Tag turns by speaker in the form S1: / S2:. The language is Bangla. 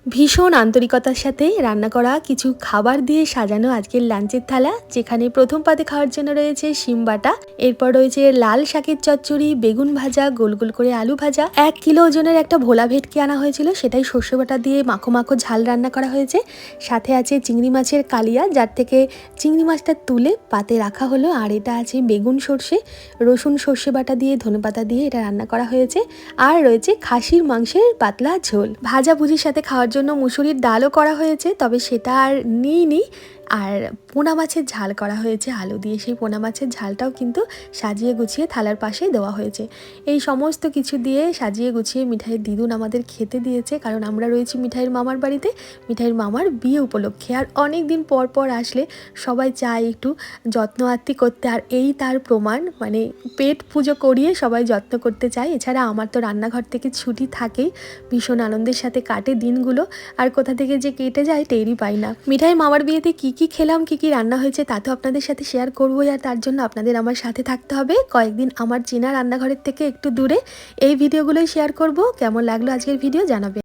S1: ভীষণ আন্তরিকতার সাথে রান্না করা কিছু খাবার দিয়ে সাজানো আজকের লাঞ্চের থালা, যেখানে প্রথম পাতে খাওয়ার জন্য রয়েছে শিম বাটা, এরপর রয়েছে লাল শাকের চচ্চড়ি, বেগুন ভাজা, গোল গোল করে আলু ভাজা, 1 কিলো ওজনের একটা ভোলা ভেটকি আনা হয়েছিল, সেটাই সর্ষে বাটা দিয়ে মাখো মাখো ঝাল রান্না করা হয়েছে। সাথে আছে চিংড়ি মাছের কালিয়া, যার থেকে চিংড়ি মাছটা তুলে পাতে রাখা হলো। আর এটা আছে বেগুন সর্ষে, রসুন সর্ষে বাটা দিয়ে ধনেপাতা দিয়ে এটা রান্না করা হয়েছে। আর রয়েছে খাসির মাংসের পাতলা ঝোল। ভাজা ভুজির সাথে খাওয়ার জন্য মুসুরির ডালও করা হয়েছে, তবে সেটা আর নিইনি। আর পোনা মাছের ঝাল করা হয়েছে আলু দিয়ে, সেই পোনা মাছের ঝালটাও কিন্তু সাজিয়ে গুছিয়ে থালার পাশেই দেওয়া হয়েছে। এই সমস্ত কিছু দিয়ে সাজিয়ে গুছিয়ে মিঠাইয়ের দিদুন আমাদের খেতে দিয়েছে, কারণ আমরা রয়েছি মিঠাইয়ের মামার বাড়িতে, মিঠাইয়ের মামার বিয়ে উপলক্ষে। আর অনেক দিন পর পর আসলে সবাই চায় একটু যত্ন আত্তি করতে, আর এই তার প্রমাণ। মানে পেট পুজো করিয়ে সবাই যত্ন করতে চায়। এছাড়া আমার তো রান্নাঘর থেকে ছুটি থাকেই, ভীষণ আনন্দের সাথে কাটে দিনগুলো, আর কোথা থেকে যে কেটে যায় টেরই পাই না। মিঠাই মামার বিয়েতে কি কি খেলাম, কি কি রান্না হয়েছে তা তো আপনাদের সাথে শেয়ার করবোই, আর তার জন্য আপনাদের আমার সাথে থাকতে হবে। কয়েকদিন আমার চেনা রান্নাঘরের থেকে একটু দূরে এই ভিডিওগুলোই শেয়ার করব। কেমন লাগলো আজকের ভিডিও জানাবেন।